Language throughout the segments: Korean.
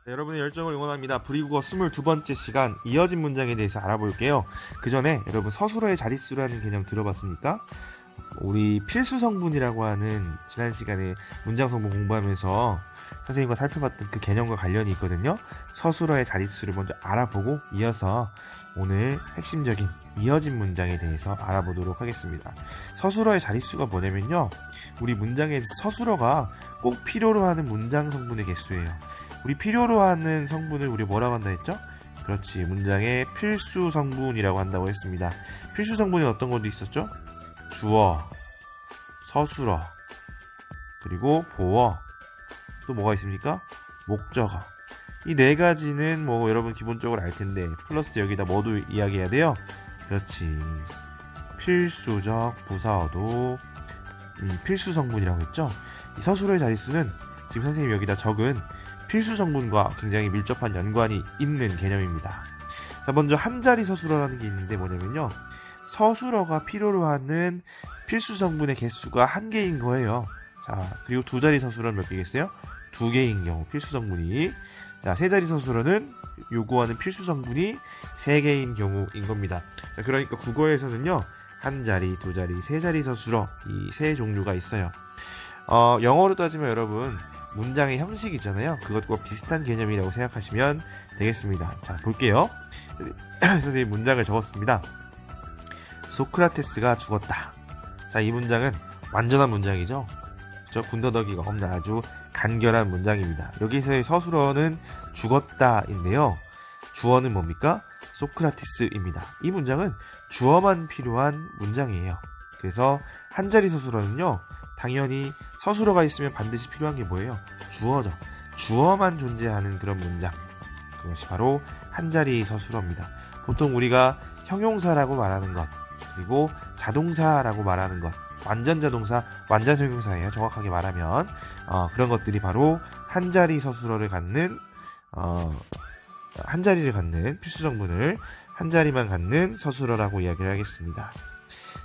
네, 여러분의 열정을 응원합니다. 브리국어 22번째 시간 이어진 문장에 대해서 알아볼게요. 그 전에 여러분 서술어의 자릿수라는 개념 들어봤습니까? 우리 필수 성분이라고 하는 지난 시간에 문장 성분 공부하면서 선생님과 살펴봤던 그 개념과 관련이 있거든요. 서술어의 자릿수를 먼저 알아보고 이어서 오늘 핵심적인 이어진 문장에 대해서 알아보도록 하겠습니다. 서술어의 자릿수가 뭐냐면요, 우리 문장에 서술어가 꼭 필요로 하는 문장 성분의 개수예요. 우리 필요로 하는 성분을 우리 뭐라고 한다 했죠? 그렇지, 문장의 필수 성분이라고 한다고 했습니다. 필수 성분이 어떤 것도 있었죠? 주어, 서술어, 그리고 보어, 또 뭐가 있습니까? 목적어. 이 네 가지는 뭐 여러분 기본적으로 알 텐데 플러스 여기다 뭐도 이야기해야 돼요? 그렇지, 필수적 부사어도 필수 성분이라고 했죠? 이 서술어의 자릿수는 지금 선생님이 여기다 적은 필수 성분과 굉장히 밀접한 연관이 있는 개념입니다. 자, 먼저 한자리 서술어라는 게 있는데 뭐냐면요, 서술어가 필요로 하는 필수 성분의 개수가 한 개인 거예요. 자, 그리고 두 자리 서술어는 몇 개겠어요? 두 개인 경우 필수 성분이. 자, 세 자리 서술어는 요구하는 필수 성분이 세 개인 경우인 겁니다. 자, 그러니까 국어에서는요, 한 자리, 두 자리, 세 자리 서술어, 이 세 종류가 있어요. 영어로 따지면 여러분 문장의 형식 있잖아요. 그것과 비슷한 개념이라고 생각하시면 되겠습니다. 자, 볼게요. 선생님 문장을 적었습니다. 소크라테스가 죽었다. 자, 이 문장은 완전한 문장이죠. 그렇죠? 군더더기가 없는 아주 간결한 문장입니다. 여기서의 서술어는 죽었다인데요. 주어는 뭡니까? 소크라테스입니다. 이 문장은 주어만 필요한 문장이에요. 그래서 한자리 서술어는요, 당연히 서술어가 있으면 반드시 필요한 게 뭐예요? 주어죠. 주어만 존재하는 그런 문장, 그것이 바로 한자리 서술어입니다. 보통 우리가 형용사라고 말하는 것, 그리고 자동사라고 말하는 것, 완전 자동사, 완전 형용사예요. 정확하게 말하면 그런 것들이 바로 한자리 서술어를 갖는 한자리를 갖는 필수 성분을 한자리만 갖는 서술어라고 이야기를 하겠습니다.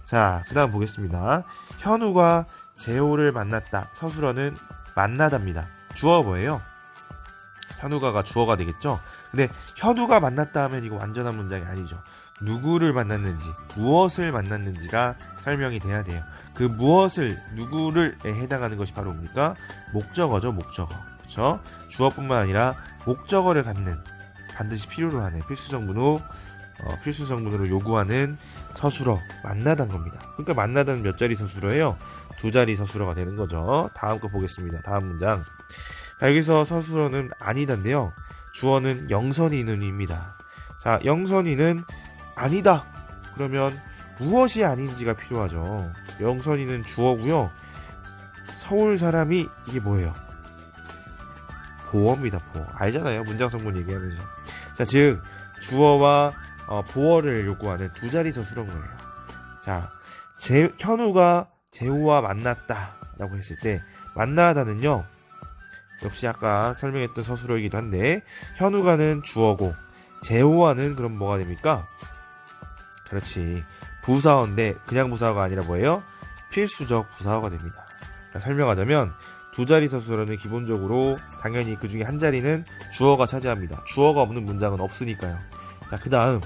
자, 그 다음 보겠습니다. 현우가 재호를 만났다. 서술어는 만나다입니다. 주어 뭐예요? 현우가가 주어가 되겠죠? 근데 현우가 만났다 하면 이거 완전한 문장이 아니죠. 누구를 만났는지, 무엇을 만났는지가 설명이 돼야 돼요. 그 무엇을, 누구를 해당하는 것이 바로 뭡니까? 목적어죠, 목적어. 그렇죠? 주어뿐만 아니라 목적어를 갖는, 반드시 필요로 하는 필수 성분으로 요구하는 서술어, 만나다는 겁니다. 그러니까 만나다는 몇 자리 서술어예요? 두 자리 서술어가 되는 거죠. 다음 거 보겠습니다. 다음 문장. 자, 여기서 서술어는 아니다인데요. 주어는 영선이는입니다. 자, 영선이는 아니다. 그러면 무엇이 아닌지가 필요하죠. 영선이는 주어고요. 서울 사람이 이게 뭐예요? 보어입니다. 보어. 알잖아요. 문장 성분 얘기하면서. 자, 즉 주어와 보어를 요구하는 두 자리 서술어인 거예요. 자, 현우가 재호와 만났다 라고 했을 때 만나다는요, 역시 아까 설명했던 서술어이기도 한데 현우가는 주어고 재호와는 그럼 뭐가 됩니까? 그렇지, 부사어인데 그냥 부사어가 아니라 뭐예요? 필수적 부사어가 됩니다. 설명하자면 두 자리 서술어는 기본적으로 당연히 그 중에 한 자리는 주어가 차지합니다. 주어가 없는 문장은 없으니까요. 자, 그 다음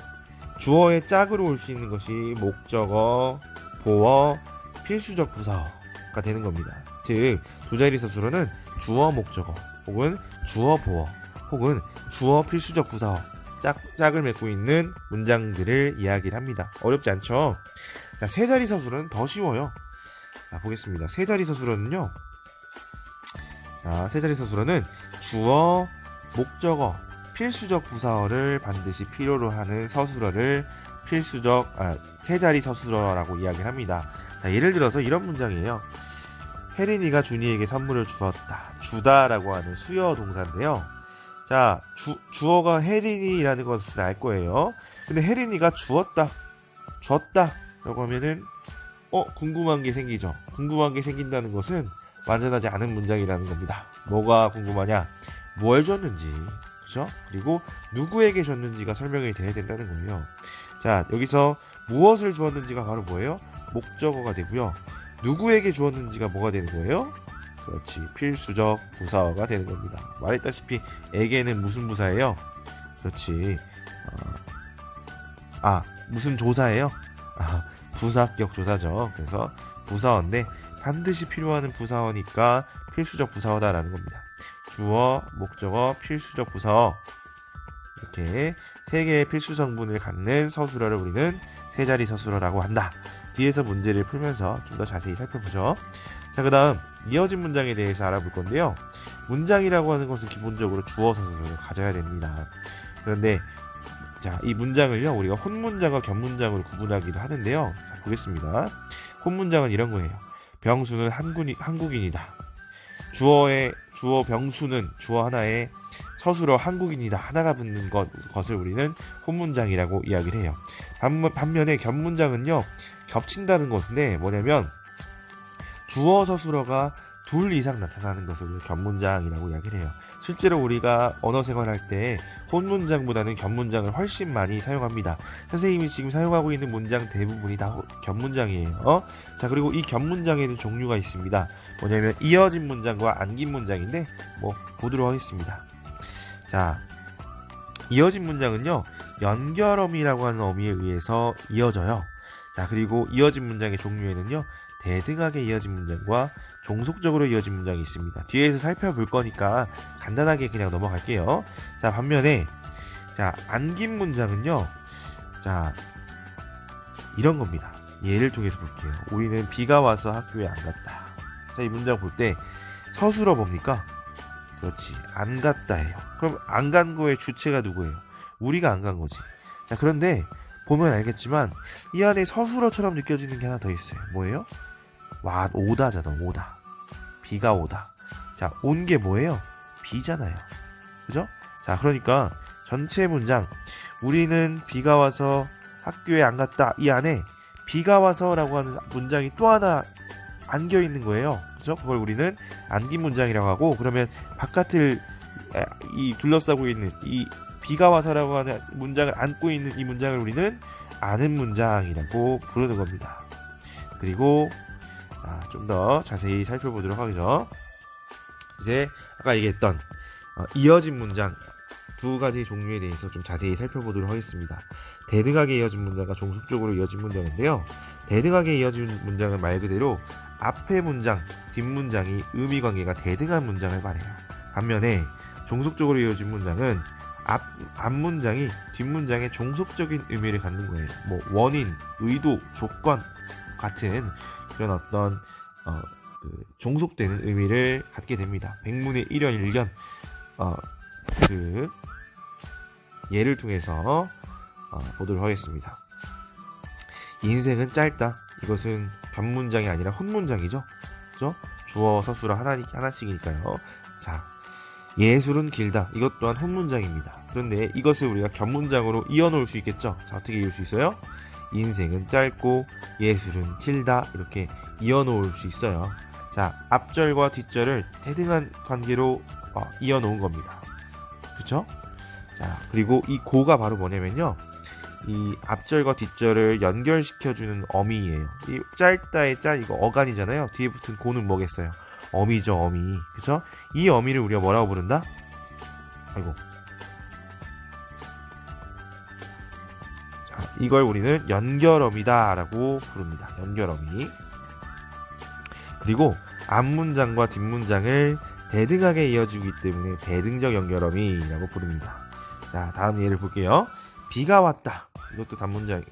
주어의 짝으로 올 수 있는 것이 목적어, 보어, 필수적 부사어가 되는 겁니다. 즉 두 자리 서술어는 주어 목적어, 혹은 주어 보어, 혹은 주어 필수적 부사어, 짝을 맺고 있는 문장들을 이야기를 합니다. 어렵지 않죠? 자, 세 자리 서술어는 더 쉬워요. 자, 보겠습니다. 세 자리 서술어는요, 자, 세 자리 서술어는 주어, 목적어, 필수적 부사어를 반드시 필요로 하는 서술어를 세 자리 서술어라고 이야기를 합니다. 자, 예를 들어서 이런 문장이에요. 혜린이가 준이에게 선물을 주었다. 주다라고 하는 수여 동사인데요. 자, 주어가 혜린이라는 것을 알 거예요. 근데 혜린이가 줬다 라고 하면은 궁금한 게 생기죠. 궁금한 게 생긴다는 것은 완전하지 않은 문장이라는 겁니다. 뭐가 궁금하냐? 뭘 줬는지, 그죠? 그리고 누구에게 줬는지가 설명이 돼야 된다는 거예요. 자, 여기서 무엇을 주었는지가 바로 뭐예요? 목적어가 되고요. 누구에게 주었는지가 뭐가 되는 거예요? 그렇지. 필수적 부사어가 되는 겁니다. 말했다시피 에게는 무슨 부사예요? 그렇지. 무슨 조사예요? 부사격 조사죠. 그래서 부사어인데 반드시 필요한 부사어니까 필수적 부사어다라는 겁니다. 주어, 목적어, 필수적 부사어 이렇게 세 개의 필수 성분을 갖는 서술어를 우리는 세 자리 서술어라고 한다. 뒤에서 문제를 풀면서 좀 더 자세히 살펴보죠. 자, 그 다음 이어진 문장에 대해서 알아볼 건데요. 문장이라고 하는 것은 기본적으로 주어 서술어를 가져야 됩니다. 그런데 자, 이 문장을요 우리가 혼문장과 견문장으로 구분하기도 하는데요. 자, 보겠습니다. 혼문장은 이런 거예요. 병수는 한국인이다. 주어 병수는 주어 하나에 서술어 한국인이다 하나가 붙는 것을 우리는 혼문장이라고 이야기를 해요. 반면에 견문장은요 겹친다는 것인데 뭐냐면 주어 서술어가 둘 이상 나타나는 것을 우리가 견문장이라고 이야기를 해요. 실제로 우리가 언어 생활할 때 혼문장보다는 견문장을 훨씬 많이 사용합니다. 선생님이 지금 사용하고 있는 문장 대부분이 다 견문장이에요. 자, 그리고 이 견문장에는 종류가 있습니다. 뭐냐면 이어진 문장과 안긴 문장인데 보도록 하겠습니다. 자, 이어진 문장은요 연결어미라고 하는 어미에 의해서 이어져요. 자, 그리고 이어진 문장의 종류에는요 대등하게 이어진 문장과 종속적으로 이어진 문장이 있습니다. 뒤에서 살펴볼 거니까 간단하게 그냥 넘어갈게요. 자, 반면에 자, 안긴 문장은요. 자, 이런 겁니다. 예를 통해서 볼게요. 우리는 비가 와서 학교에 안 갔다. 자, 이 문장 볼 때 서술어 뭡니까? 그렇지. 안 갔다예요. 그럼 안 간 거의 주체가 누구예요? 우리가 안 간 거지. 자, 그런데 보면 알겠지만 이 안에 서술어처럼 느껴지는 게 하나 더 있어요. 뭐예요? 오다잖아. 오다. 비가 오다. 자, 온 게 뭐예요? 비잖아요. 그죠? 자, 그러니까 전체 문장 우리는 비가 와서 학교에 안 갔다. 이 안에 비가 와서라고 하는 문장이 또 하나 안겨 있는 거예요. 그죠? 그걸 우리는 안긴 문장이라고 하고, 그러면 바깥을 둘러싸고 있는 이 비가 와서라고 하는 문장을 안고 있는 이 문장을 우리는 아는 문장이라고 부르는 겁니다. 그리고 좀 더 자세히 살펴보도록 하죠. 이제 아까 얘기했던 이어진 문장 두 가지 종류에 대해서 좀 자세히 살펴보도록 하겠습니다. 대등하게 이어진 문장과 종속적으로 이어진 문장인데요. 대등하게 이어진 문장은 말 그대로 앞의 문장, 뒷문장이 의미관계가 대등한 문장을 말해요. 반면에 종속적으로 이어진 문장은 앞문장이 뒷문장에 종속적인 의미를 갖는 거예요. 원인, 의도, 조건 같은 그런 어떤 종속되는 의미를 갖게 됩니다. 백문의 일연일견 그 예를 통해서 보도록 하겠습니다. 인생은 짧다. 이것은 견문장이 아니라 혼문장이죠. 그죠? 주어 서술어 하나씩이니까요. 자, 예술은 길다. 이것 또한 혼문장입니다. 그런데 이것을 우리가 견문장으로 이어놓을 수 있겠죠. 자, 어떻게 이을 수 있어요? 인생은 짧고 예술은 길다. 이렇게 이어놓을 수 있어요. 자, 앞절과 뒷절을 대등한 관계로 이어놓은 겁니다. 그쵸? 자, 그리고 이 고가 바로 뭐냐면요, 이 앞절과 뒷절을 연결시켜주는 어미예요. 이 짧다의 짤, 이거 어간이잖아요. 뒤에 붙은 고는 뭐겠어요? 어미죠, 어미. 그쵸? 이 어미를 우리가 뭐라고 부른다? 자, 이걸 우리는 연결어미다 라고 부릅니다. 연결어미. 그리고 앞문장과 뒷문장을 대등하게 이어주기 때문에 대등적 연결어미라고 부릅니다. 자, 다음 예를 볼게요. 비가 왔다. 이것도 단문장,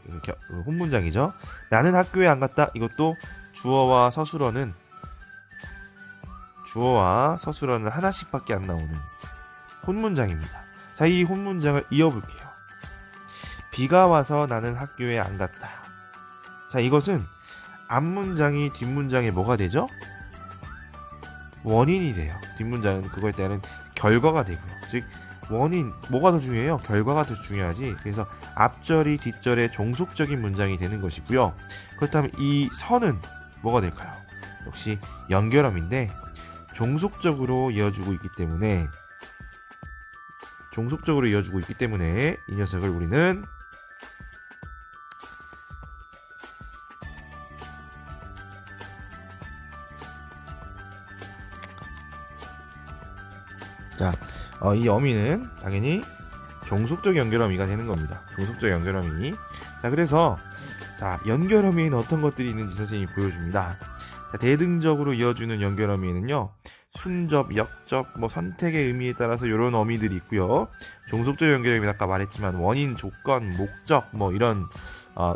혼문장이죠. 나는 학교에 안 갔다. 이것도 주어와 서술어는 하나씩밖에 안 나오는 혼문장입니다. 자, 이 혼문장을 이어볼게요. 비가 와서 나는 학교에 안 갔다. 자, 이것은 앞문장이 뒷문장에 뭐가 되죠? 원인이 돼요. 뒷문장은 그거에 따른 결과가 되고요. 즉 원인, 뭐가 더 중요해요? 결과가 더 중요하지. 그래서 앞절이 뒷절의 종속적인 문장이 되는 것이고요. 그렇다면 이 선은 뭐가 될까요? 역시 연결어미인데 종속적으로 이어주고 있기 때문에 이 녀석을 우리는 이 어미는 당연히 종속적 연결어미가 되는 겁니다. 종속적 연결어미. 자, 그래서 자, 연결어미에는 어떤 것들이 있는지 선생님이 보여줍니다. 자, 대등적으로 이어주는 연결어미에는요, 순접, 역접, 선택의 의미에 따라서 이런 어미들이 있고요. 종속적 연결어미는 아까 말했지만 원인, 조건, 목적 이런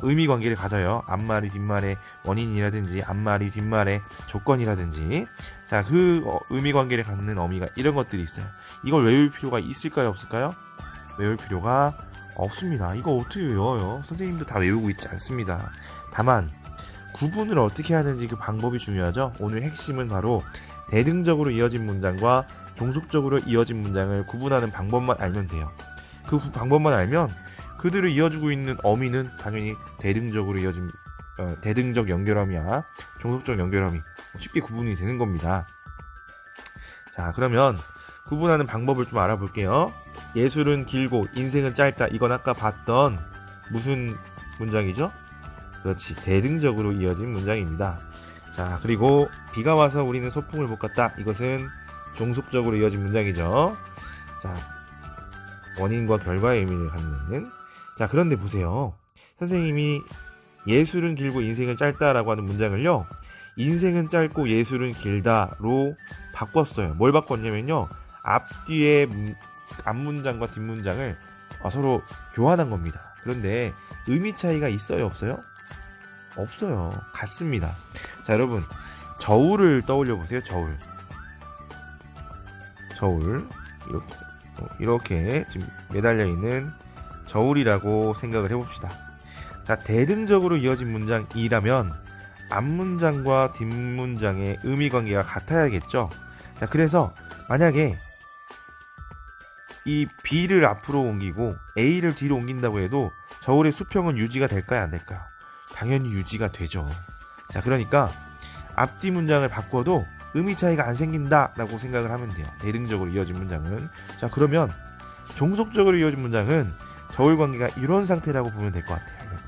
의미 관계를 가져요. 앞말이 뒷말의 원인이라든지 앞말이 뒷말의 조건이라든지. 자, 그 의미 관계를 갖는 어미가 이런 것들이 있어요. 이걸 외울 필요가 있을까요, 없을까요? 외울 필요가 없습니다. 이거 어떻게 외워요? 선생님도 다 외우고 있지 않습니다. 다만 구분을 어떻게 하는지 그 방법이 중요하죠. 오늘 핵심은 바로 대등적으로 이어진 문장과 종속적으로 이어진 문장을 구분하는 방법만 알면 돼요. 그 방법만 알면 그들을 이어주고 있는 어미는 당연히 대등적으로 이어진 대등적 연결어미야 종속적 연결어미 쉽게 구분이 되는 겁니다. 자, 그러면 구분하는 방법을 좀 알아볼게요. 예술은 길고 인생은 짧다. 이건 아까 봤던 무슨 문장이죠? 그렇지, 대등적으로 이어진 문장입니다. 자, 그리고 비가 와서 우리는 소풍을 못 갔다. 이것은 종속적으로 이어진 문장이죠. 자, 원인과 결과의 의미를 갖는. 자, 그런데 보세요. 선생님이 예술은 길고 인생은 짧다라고 하는 문장을요, 인생은 짧고 예술은 길다로 바꿨어요. 뭘 바꿨냐면요, 앞뒤에 앞문장과 뒷문장을 서로 교환한 겁니다. 그런데 의미 차이가 있어요, 없어요? 없어요. 같습니다. 자, 여러분, 저울을 떠올려 보세요. 저울 이렇게 지금 매달려 있는 저울이라고 생각을 해봅시다. 자, 대등적으로 이어진 문장이라면 앞문장과 뒷문장의 의미 관계가 같아야겠죠. 자, 그래서 만약에 이 B를 앞으로 옮기고 A를 뒤로 옮긴다고 해도 저울의 수평은 유지가 될까요, 안 될까요? 당연히 유지가 되죠. 자, 그러니까 앞뒤 문장을 바꿔도 의미 차이가 안 생긴다라고 생각을 하면 돼요. 대등적으로 이어진 문장은. 자, 그러면 종속적으로 이어진 문장은 저울 관계가 이런 상태라고 보면 될 것 같아요. 여러분.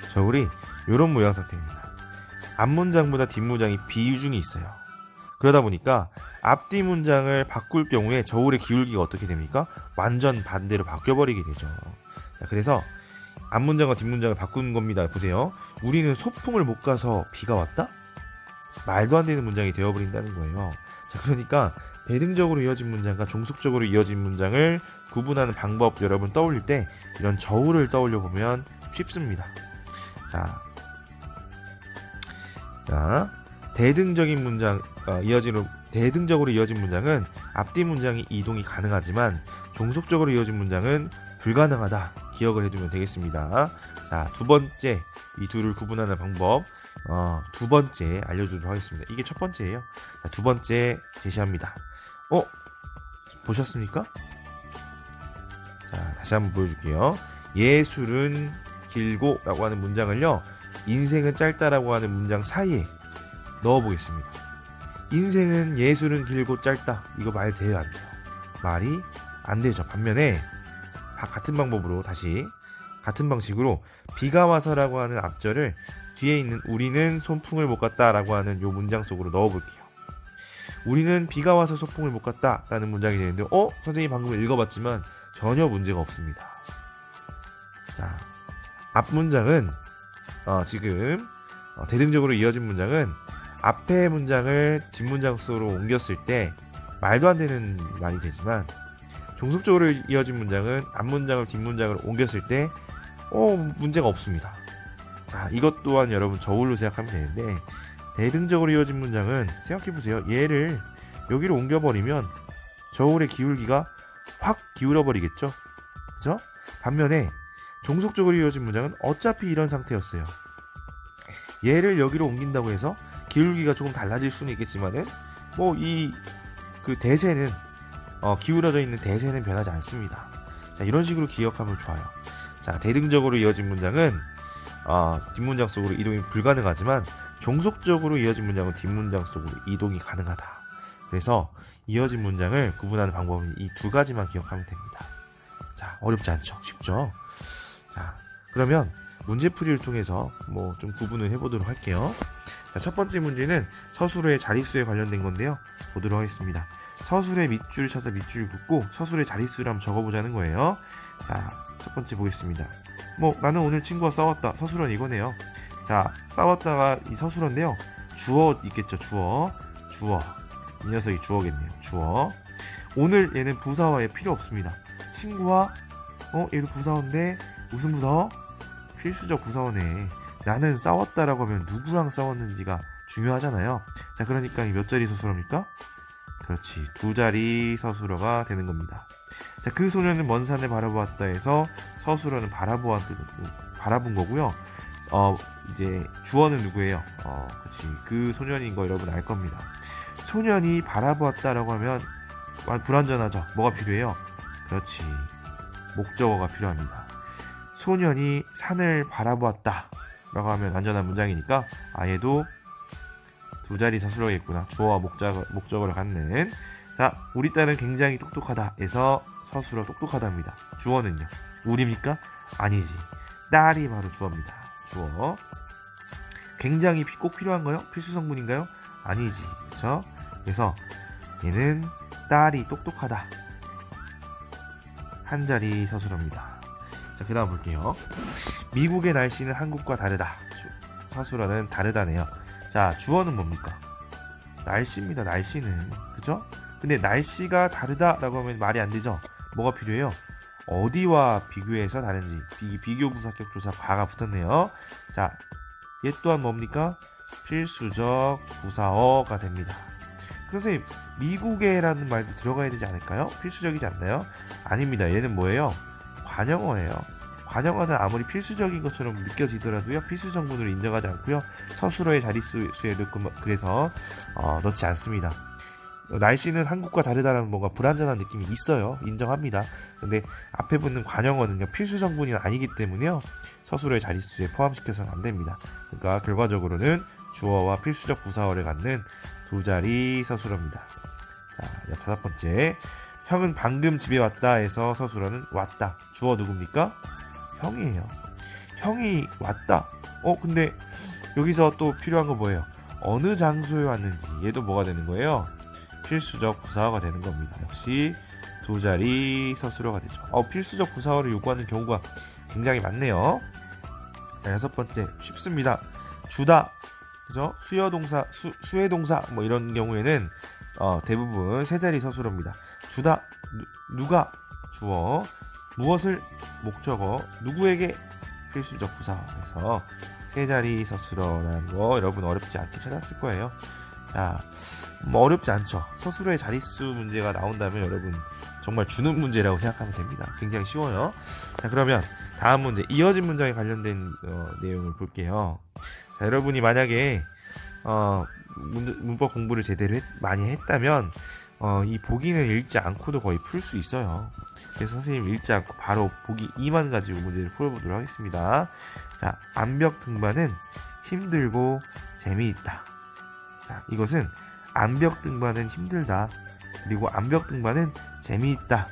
저울이 이런 모양 상태입니다. 앞문장보다 뒷문장이 비중이 있어요. 그러다 보니까 앞뒤 문장을 바꿀 경우에 저울의 기울기가 어떻게 됩니까? 완전 반대로 바뀌어버리게 되죠. 자, 그래서 앞문장과 뒷문장을 바꾸는 겁니다. 보세요. 우리는 소풍을 못 가서 비가 왔다? 말도 안 되는 문장이 되어버린다는 거예요. 자, 그러니까 대등적으로 이어진 문장과 종속적으로 이어진 문장을 구분하는 방법, 여러분 떠올릴 때 이런 저울을 떠올려 보면 쉽습니다. 자, 대등적인 문장 대등적으로 이어진 문장은 앞뒤 문장이 이동이 가능하지만 종속적으로 이어진 문장은 불가능하다. 기억을 해두면 되겠습니다. 자, 두 번째, 이 둘을 구분하는 방법, 두 번째 알려주도록 하겠습니다. 이게 첫 번째예요. 자, 두 번째 제시합니다. 보셨습니까? 자, 다시 한번 보여줄게요. 예술은 길고 라고 하는 문장을요, 인생은 짧다라고 하는 문장 사이에 넣어보겠습니다. 인생은 예술은 길고 짧다. 이거 말 돼요, 안 돼요? 말이 안 되죠. 반면에 같은 방법으로 다시 같은 방식으로 비가 와서라고 하는 앞절을 뒤에 있는 우리는 소풍을 못 갔다라고 하는 요 문장 속으로 넣어볼게요. 우리는 비가 와서 소풍을 못 갔다라는 문장이 되는데, 선생님이 방금 읽어봤지만 전혀 문제가 없습니다. 자, 앞 문장은 지금 대등적으로 이어진 문장은 앞에 문장을 뒷문장 속으로 옮겼을 때 말도 안 되는 말이 되지만, 종속적으로 이어진 문장은 앞문장을 뒷문장으로 옮겼을 때 문제가 없습니다. 자, 이것 또한 여러분 저울로 생각하면 되는데, 대등적으로 이어진 문장은 생각해보세요. 얘를 여기로 옮겨버리면 저울의 기울기가 확 기울어버리겠죠? 그죠? 반면에 종속적으로 이어진 문장은 어차피 이런 상태였어요. 얘를 여기로 옮긴다고 해서 기울기가 조금 달라질 수는 있겠지만은 그 대세는 기울어져 있는 대세는 변하지 않습니다. 자, 이런 식으로 기억하면 좋아요. 자, 대등적으로 이어진 문장은 뒷문장 속으로 이동이 불가능하지만 종속적으로 이어진 문장은 뒷문장 속으로 이동이 가능하다. 그래서 이어진 문장을 구분하는 방법은 이 두 가지만 기억하면 됩니다. 자, 어렵지 않죠? 쉽죠? 자, 그러면 문제풀이를 통해서 좀 구분을 해보도록 할게요. 자, 첫 번째 문제는 서술어의 자릿수에 관련된 건데요. 보도록 하겠습니다. 서술의 밑줄을 찾아 밑줄을 긋고 서술의 자릿수를 한번 적어보자는 거예요. 자, 첫 번째 보겠습니다. 나는 오늘 친구와 싸웠다. 서술은 이거네요. 자, 싸웠다가 이 서술어인데요. 주어 있겠죠. 주어. 이 녀석이 주어겠네요. 주어. 오늘 얘는 부사와 얘 필요 없습니다. 친구와 얘도 부사어인데 무슨 부사어? 필수적 부사어네. 나는 싸웠다라고 하면 누구랑 싸웠는지가 중요하잖아요. 자, 그러니까 이 몇 자리 서술어입니까? 그렇지, 2자리 서술어가 되는 겁니다. 자, 그 소년은 먼 산을 바라보았다 해서 서술어는 바라본 거고요. 이제 주어는 누구예요? 그렇지, 그 소년인 거 여러분 알 겁니다. 소년이 바라보았다라고 하면 불완전하죠. 뭐가 필요해요? 그렇지, 목적어가 필요합니다. 소년이 산을 바라보았다 라고 하면 완전한 문장이니까 얘도 2자리 서술어겠구나. 주어와 목적어를 갖는. 자, 우리 딸은 굉장히 똑똑하다 해서 서술어 똑똑하답니다. 주어는요? 우리입니까? 아니지, 딸이 바로 주어입니다. 주어. 굉장히 꼭 필요한가요? 필수 성분인가요? 아니지, 그렇죠? 그래서 얘는 딸이 똑똑하다. 1자리 서술어입니다. 자, 그 다음 볼게요. 미국의 날씨는 한국과 다르다. 서술어는 다르다네요. 자, 주어는 뭡니까? 날씨입니다. 날씨는. 그죠? 근데 날씨가 다르다라고 하면 말이 안 되죠? 뭐가 필요해요? 어디와 비교해서 다른지. 비교부사격 조사 과가 붙었네요. 자, 얘 또한 뭡니까? 필수적 부사어가 됩니다. 선생님, 미국에라는 말도 들어가야 되지 않을까요? 필수적이지 않나요? 아닙니다. 얘는 뭐예요? 관형어예요. 관형어는 아무리 필수적인 것처럼 느껴지더라도요, 필수 정분으로 인정하지 않고요, 서술어의 자릿수에도 그래서 넣지 않습니다. 날씨는 한국과 다르다라는 뭔가 불완전한 느낌이 있어요. 인정합니다. 근데 앞에 붙는 관형어는요, 필수 정분이 아니기 때문에요, 서술어의 자릿수에 포함시켜서는 안 됩니다. 그러니까 결과적으로는 주어와 필수적 부사어를 갖는 2자리 서술어입니다. 자, 5번째. 형은 방금 집에 왔다 해서 서술어는 왔다. 주어 누굽니까? 형이에요. 형이 왔다. 근데 여기서 또 필요한 거 뭐예요? 어느 장소에 왔는지. 얘도 뭐가 되는 거예요? 필수적 부사어가 되는 겁니다. 역시 2자리 서술어가 되죠. 필수적 부사어를 요구하는 경우가 굉장히 많네요. 자, 6번째. 쉽습니다. 주다. 그죠? 수여동사, 수혜동사 뭐 이런 경우에는 대부분 3자리 서술어입니다. 주다, 누가, 주어, 무엇을, 목적어, 누구에게, 필수적 부사어에서 3자리 서술어라는 거 여러분 어렵지 않게 찾았을 거예요. 자, 어렵지 않죠. 서술어의 자릿수 문제가 나온다면 여러분 정말 주는 문제라고 생각하면 됩니다. 굉장히 쉬워요. 자, 그러면 다음 문제, 이어진 문장에 관련된 내용을 볼게요. 자, 여러분이 만약에 문법 공부를 제대로 많이 했다면 이 보기는 읽지 않고도 거의 풀 수 있어요. 그래서 선생님 읽지 않고 바로 보기 2만 가지고 문제를 풀어보도록 하겠습니다. 자, 암벽 등반은 힘들고 재미있다. 자, 이것은 암벽 등반은 힘들다, 그리고 암벽 등반은 재미있다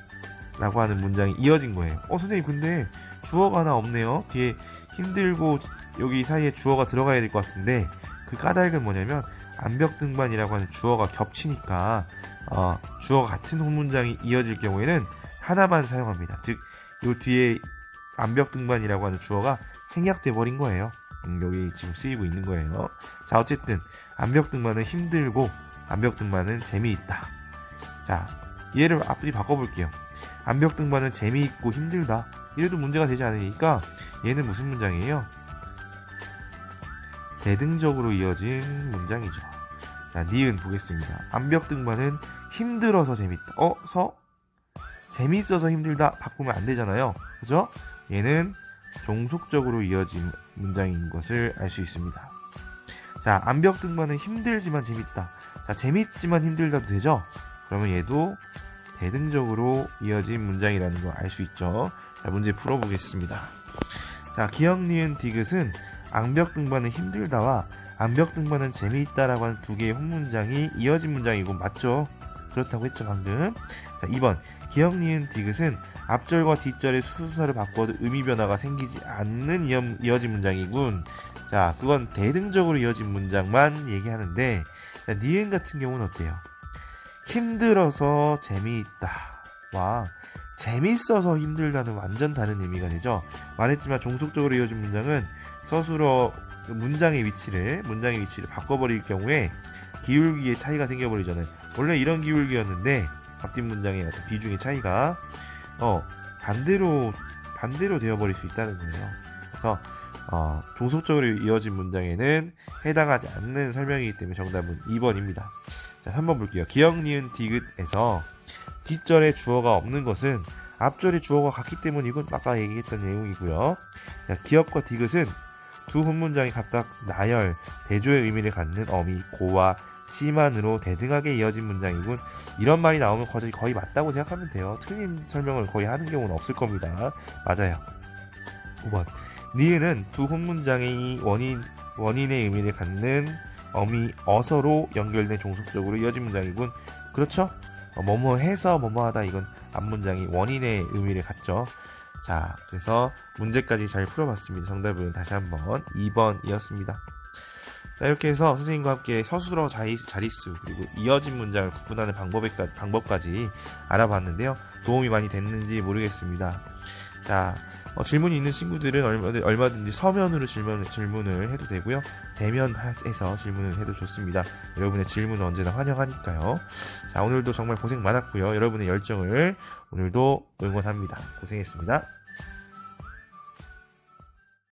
라고 하는 문장이 이어진 거예요. 선생님, 근데 주어가 하나 없네요. 뒤에 힘들고 여기 사이에 주어가 들어가야 될 것 같은데, 그 까닭은 뭐냐면 암벽 등반이라고 하는 주어가 겹치니까 주어가 같은 문장이 이어질 경우에는 하나만 사용합니다. 즉, 요 뒤에 암벽 등반이라고 하는 주어가 생략돼 버린 거예요. 여기 지금 쓰이고 있는 거예요. 자, 어쨌든 암벽 등반은 힘들고 암벽 등반은 재미있다. 자, 얘를 앞뒤 바꿔볼게요. 암벽 등반은 재미있고 힘들다. 이래도 문제가 되지 않으니까 얘는 무슨 문장이에요? 대등적으로 이어진 문장이죠. 자, 니은 보겠습니다. 암벽 등반은 힘들어서 재밌다. 재밌어서 힘들다 바꾸면 안 되잖아요. 그죠? 얘는 종속적으로 이어진 문장인 것을 알 수 있습니다. 자, 암벽 등반은 힘들지만 재밌다. 자, 재밌지만 힘들다도 되죠? 그러면 얘도 대등적으로 이어진 문장이라는 걸 알 수 있죠. 자, 문제 풀어보겠습니다. 자, 기역, 니은, 디귿은 암벽 등반은 힘들다와 암벽 등반은 재미있다라고 하는 두 개의 혼문장이 이어진 문장이고 맞죠? 그렇다고 했죠 방금. 자, 2번 기역, 니은, 디귿은 앞절과 뒷절의 수수사를 바꿔도 의미 변화가 생기지 않는 이어진 문장이군. 자, 그건 대등적으로 이어진 문장만 얘기하는데, 자, 니은 같은 경우는 어때요? 힘들어서 재미있다. 와, 재밌어서 힘들다는 완전 다른 의미가 되죠. 말했지만 종속적으로 이어진 문장은 서술어 문장의 위치를 바꿔버릴 경우에 기울기의 차이가 생겨버리잖아요. 원래 이런 기울기였는데 앞뒷 문장의 어떤 비중의 차이가 반대로 되어버릴 수 있다는 거예요. 그래서 종속적으로 이어진 문장에는 해당하지 않는 설명이기 때문에 정답은 2번입니다. 자, 3번 볼게요. 기역, 니은, 디귿에서 뒷절에 주어가 없는 것은 앞절에 주어가 같기 때문에 이건 아까 얘기했던 내용이고요. 자, 기역과 디귿은 두 혼문장이 각각 나열, 대조의 의미를 갖는 어미, 고와 시만으로 대등하게 이어진 문장이군. 이런 말이 나오면 거의 맞다고 생각하면 돼요. 틀린 설명을 거의 하는 경우는 없을 겁니다. 맞아요. 5번. 니은은 두 혼문장의 원인의 의미를 갖는 어미, 어서로 연결된 종속적으로 이어진 문장이군. 그렇죠? 뭐뭐 해서 뭐뭐 하다, 이건 앞문장이 원인의 의미를 갖죠. 자, 그래서 문제까지 잘 풀어봤습니다. 정답은 다시 한번 2번이었습니다. 자, 이렇게 해서 선생님과 함께 서술어 자릿수 그리고 이어진 문장을 구분하는 방법까지 알아봤는데요. 도움이 많이 됐는지 모르겠습니다. 자, 질문이 있는 친구들은 얼마든지 서면으로 질문을 해도 되고요. 대면해서 질문을 해도 좋습니다. 여러분의 질문은 언제나 환영하니까요. 자, 오늘도 정말 고생 많았고요. 여러분의 열정을 오늘도 응원합니다. 고생했습니다.